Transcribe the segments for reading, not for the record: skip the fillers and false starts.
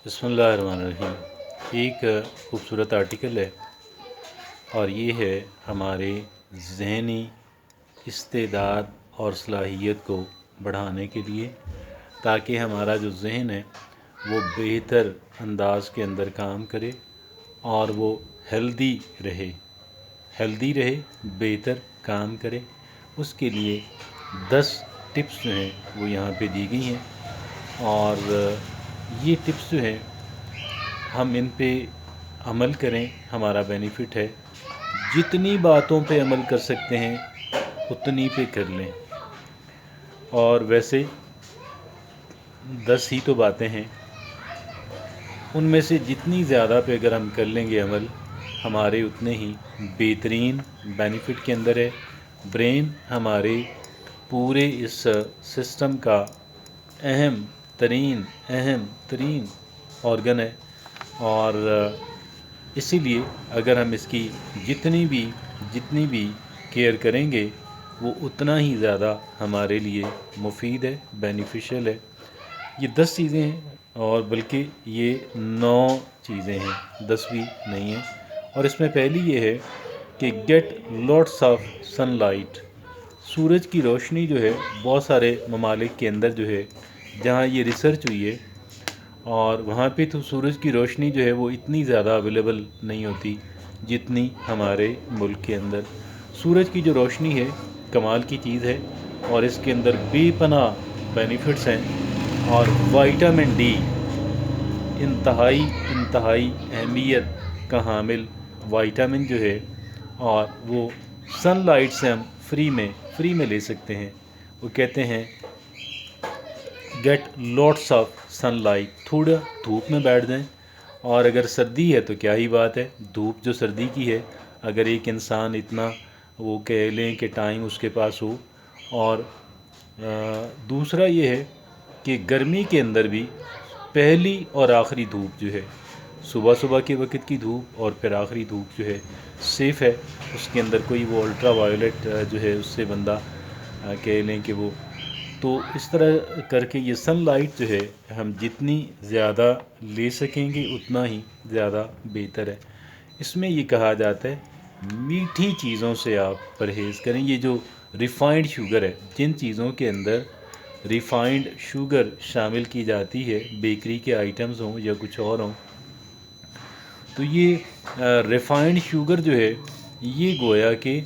बिस्मिल्लाहिर्रहमानिर्रहीम। एक खूबसूरत आर्टिकल है और ये है हमारे ज़हनी इस्तेदाद और सलाहियत को बढ़ाने के लिए, ताकि हमारा जो ज़हन है वो बेहतर अंदाज के अंदर काम करे और वो हेल्दी रहे, बेहतर काम करे। उसके लिए 10 टिप्स जो हैं वो यहाँ पे दी गई हैं और ये टिप्स जो हैं हम इन पे अमल करें, हमारा बेनिफिट है। जितनी बातों पे अमल कर सकते हैं उतनी पे कर लें। और वैसे 10 ही तो बातें हैं, उनमें से जितनी ज़्यादा पे अगर हम कर लेंगे अमल, हमारे उतने ही बेहतरीन बेनिफिट के अंदर है। ब्रेन हमारे पूरे इस सिस्टम का अहम तरीन ऑर्गन है और इसीलिए अगर हम इसकी जितनी भी केयर करेंगे वो उतना ही ज़्यादा हमारे लिए मुफीद है, बेनिफिशियल है। ये 10 चीज़ें हैं और बल्कि ये 9 चीज़ें हैं, 10 भी नहीं हैं। और इसमें पहली ये है कि गेट लॉट्स ऑफ सनलाइट। सूरज की रोशनी जो है बहुत सारे ममालिक के अंदर जो है जहाँ ये रिसर्च हुई है, और वहाँ पे तो सूरज की रोशनी जो है वो इतनी ज़्यादा अवेलेबल नहीं होती जितनी हमारे मुल्क के अंदर। सूरज की जो रोशनी है कमाल की चीज़ है और इसके अंदर बेपनाह बेनिफिट्स हैं। और विटामिन डी इंतहाई अहमियत का हामिल विटामिन जो है, और वो सनलाइट से हम फ्री में ले सकते हैं। वो कहते हैं गेट लॉट्स ऑफ सनलाइट। थोड़ा धूप में बैठ जाएं, और अगर सर्दी है तो क्या ही बात है, धूप जो सर्दी की है, अगर एक इंसान इतना वो कह लें कि टाइम उसके पास हो। और दूसरा ये है कि गर्मी के अंदर भी पहली और आखिरी धूप जो है, सुबह के वक्त की धूप और फिर आखिरी धूप जो है सेफ़ है। उसके अंदर कोई वो अल्ट्रा वायोलेट जो है उससे बंदा कह लें कि वो, तो इस तरह करके ये सनलाइट जो है हम जितनी ज़्यादा ले सकेंगे उतना ही ज़्यादा बेहतर है। इसमें ये कहा जाता है मीठी चीज़ों से आप परहेज़ करें। ये जो रिफ़ाइंड शुगर है, जिन चीज़ों के अंदर रिफ़ाइंड शुगर शामिल की जाती है, बेकरी के आइटम्स हों या कुछ और हों, तो ये रिफ़ाइंड शुगर जो है ये गोया कि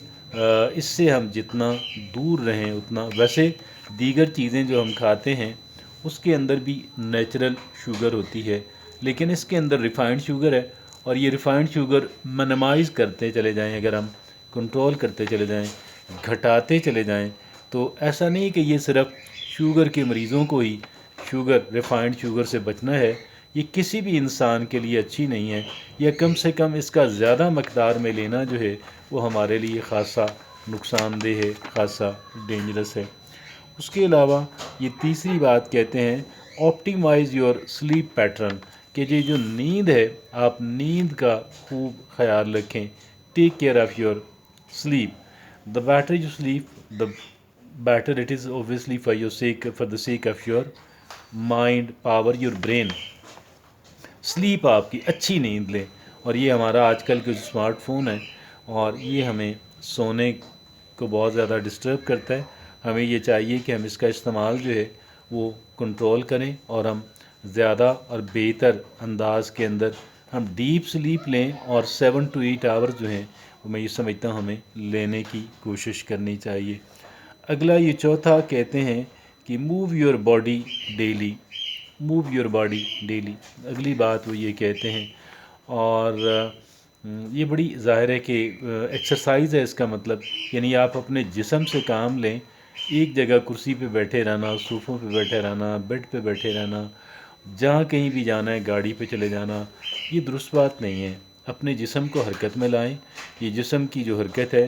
इससे हम जितना दूर रहें उतना। वैसे दीगर चीज़ें जो हम खाते हैं उसके अंदर भी नेचुरल शुगर होती है, लेकिन इसके अंदर रिफ़ाइंड शुगर है। और ये रिफ़ाइंड शुगर मिनिमाइज़ करते चले जाएं, अगर हम कंट्रोल करते चले जाएं, घटाते चले जाएं, तो ऐसा नहीं कि ये सिर्फ़ शुगर के मरीज़ों को ही रिफ़ाइंड शुगर से बचना है। ये किसी भी इंसान के लिए अच्छी नहीं है, या कम से कम इसका ज़्यादा मकदार में लेना जो है वो हमारे लिए ख़ासा नुकसानदेह है, ख़ासा डेंजरस है। उसके अलावा ये तीसरी बात कहते हैं ऑप्टिमाइज़ योर स्लीप पैटर्न, कि ये जो नींद है आप नींद का खूब ख्याल रखें। Take care of your sleep. The better you sleep the better it is obviously for the sake of your mind power, your brain. Sleep आपकी अच्छी नींद लें। और ये हमारा आजकल के जो स्मार्टफोन है और ये हमें सोने को बहुत ज़्यादा डिस्टर्ब करता है। हमें ये चाहिए कि हम इसका इस्तेमाल जो है वो कंट्रोल करें और हम ज़्यादा और बेहतर अंदाज के अंदर हम डीप स्लीप लें, और 7 to 8 आवर्स जो हैं वो मैं ये समझता हूँ हमें लेने की कोशिश करनी चाहिए। अगला ये चौथा कहते हैं कि मूव योर बॉडी डेली। अगली बात वो ये कहते हैं, और ये बड़ी ज़ाहिर है कि एक्सरसाइज़ है इसका मतलब, यानी आप अपने जिस्म से काम लें। एक जगह कुर्सी पे बैठे रहना, सोफ़ों पे बैठे रहना, बेड पे बैठे रहना, जहाँ कहीं भी जाना है गाड़ी पे चले जाना, ये दुरुस्त बात नहीं है। अपने जिस्म को हरकत में लाएं। ये जिस्म की जो हरकत है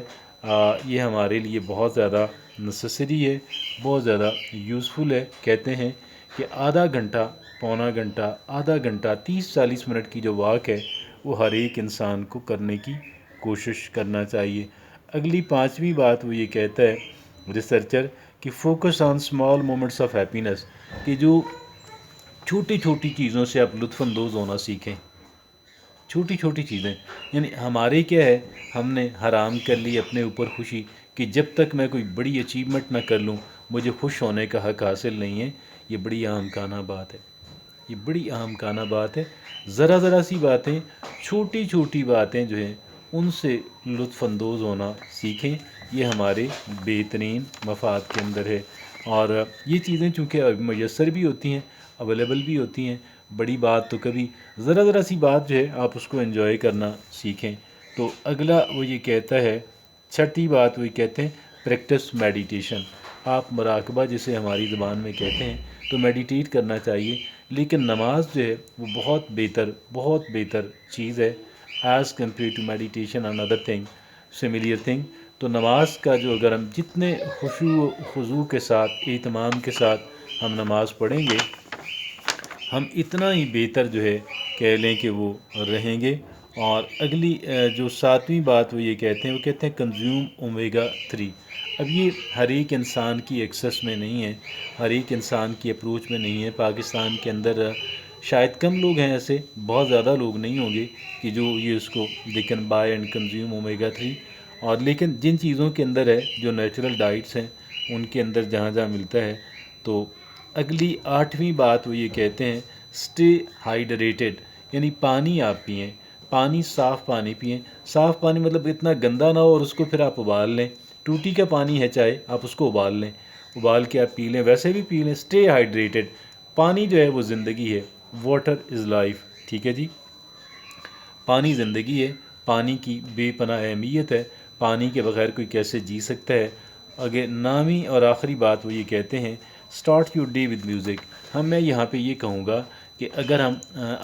ये हमारे लिए बहुत ज़्यादा नेसेसरी है, बहुत ज़्यादा यूज़फुल है। कहते हैं कि आधा घंटा, पौना घंटा, आधा घंटा, 30-40 मिनट की जो वॉक है वो हर एक इंसान को करने की कोशिश करना चाहिए। अगली पांचवी बात वो ये कहता है रिसर्चर कि focus on small moments of happiness, कि जो چھوٹی چھوٹی چیزوں سے آپ لطف اندوز ہونا سیکھیں، چھوٹی چھوٹی چیزیں، یعنی ہمارے کیا ہے، ہم نے حرام کر لی اپنے اوپر خوشی کہ جب تک میں کوئی بڑی اچیومنٹ نہ کر لوں مجھے خوش ہونے کا حق حاصل نہیں ہے۔ یہ بڑی اہم کانہ بات ہے، یہ بڑی اہم کانہ بات ہے۔ ذرا ذرا سی باتیں، چھوٹی چھوٹی باتیں جو ہیں ان سے لطف اندوز ہونا سیکھیں، یہ ہمارے بہترین مفاد کے اندر ہے۔ اور یہ چیزیں چونکہ میسر بھی ہوتی ہیں، اویلیبل بھی ہوتی ہیں، بڑی بات تو کبھی، ذرا ذرا سی بات جو ہے آپ اس کو انجوائے کرنا سیکھیں۔ تو اگلا وہ یہ کہتا ہے، چھٹی بات وہ یہ کہتے ہیں پریکٹس میڈیٹیشن، آپ مراقبہ جسے ہماری زبان میں کہتے ہیں، تو میڈیٹیٹ کرنا چاہیے، لیکن نماز جو ہے وہ بہت بہتر چیز ہے as compare to meditation in other thing similar thing. تو نماز کا جو اگر ہم جتنے خشوع و خضوع کے ساتھ، اہتمام کے ساتھ ہم نماز پڑھیں گے، ہم اتنا ہی بہتر جو ہے کہہ لیں کہ وہ رہیں گے۔ اور اگلی جو ساتویں بات وہ یہ کہتے ہیں، وہ کہتے ہیں کنزیوم اومیگا 3۔ اب یہ ہر ایک انسان کی ایکسس میں نہیں ہے، ہر ایک انسان کی اپروچ میں نہیں ہے۔ پاکستان کے اندر شاید کم لوگ ہیں ایسے، بہت زیادہ لوگ نہیں ہوں گے کہ جو یہ اس کو they can buy and consume omega 3۔ اور لیکن جن چیزوں کے اندر ہے، جو نیچرل ڈائٹس ہیں ان کے اندر جہاں جہاں ملتا ہے۔ تو اگلی آٹھویں بات وہ یہ کہتے ہیں اسٹے ہائیڈریٹڈ، یعنی پانی آپ پئیں، پانی صاف پانی پئیں۔ صاف پانی مطلب اتنا گندا نہ ہو اور اس کو پھر آپ ابال لیں، ٹوٹی کا پانی ہے چاہے، آپ اس کو ابال لیں، ابال کے آپ پی لیں، ویسے بھی پی لیں۔ اسٹے ہائیڈریٹڈ، پانی جو ہے وہ زندگی ہے، واٹر از لائف، ٹھیک ہے جی، پانی زندگی ہے، پانی کی بے پناہ اہمیت ہے، پانی کے بغیر کوئی کیسے جی سکتا ہے۔ اگے نامی اور آخری بات وہ یہ کہتے ہیں start your day with music. میں یہاں پہ یہ کہوں گا کہ اگر ہم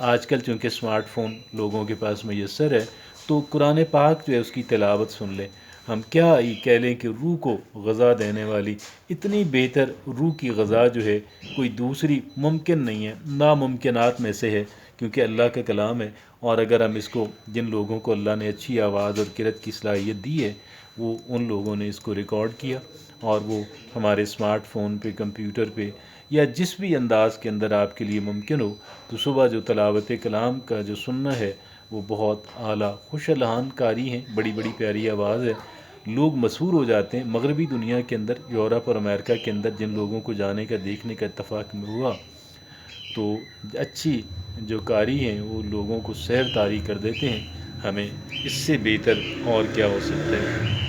آج کل چونکہ اسمارٹ فون لوگوں کے پاس میسر ہے، تو قرآن پاک جو ہے اس کی تلاوت سن لیں۔ ہم کیا ہی کہہ لیں کہ روح کو غذا دینے والی اتنی بہتر روح کی غذا جو ہے کوئی دوسری ممکن نہیں ہے، ناممکنات میں سے ہے، کیونکہ اللہ کا کلام ہے۔ اور اگر ہم اس کو، جن لوگوں کو اللہ نے اچھی آواز اور قرأت کی صلاحیت دی ہے، وہ ان لوگوں نے اس کو ریکارڈ کیا اور وہ ہمارے اسمارٹ فون پہ، کمپیوٹر پہ، یا جس بھی انداز کے اندر آپ کے لیے ممکن ہو، تو صبح جو تلاوت کلام کا جو سننا ہے وہ بہت اعلیٰ خوش الحان کاری ہیں، بڑی بڑی پیاری آواز ہے، لوگ مسحور ہو جاتے ہیں۔ مغربی دنیا کے اندر، یورپ اور امریکہ کے اندر جن لوگوں کو جانے کا، دیکھنے کا اتفاق میں ہوا، تو اچھی جو قاری ہیں وہ لوگوں کو سحر طاری کر دیتے ہیں۔ ہمیں اس سے بہتر اور کیا ہو سکتا ہے؟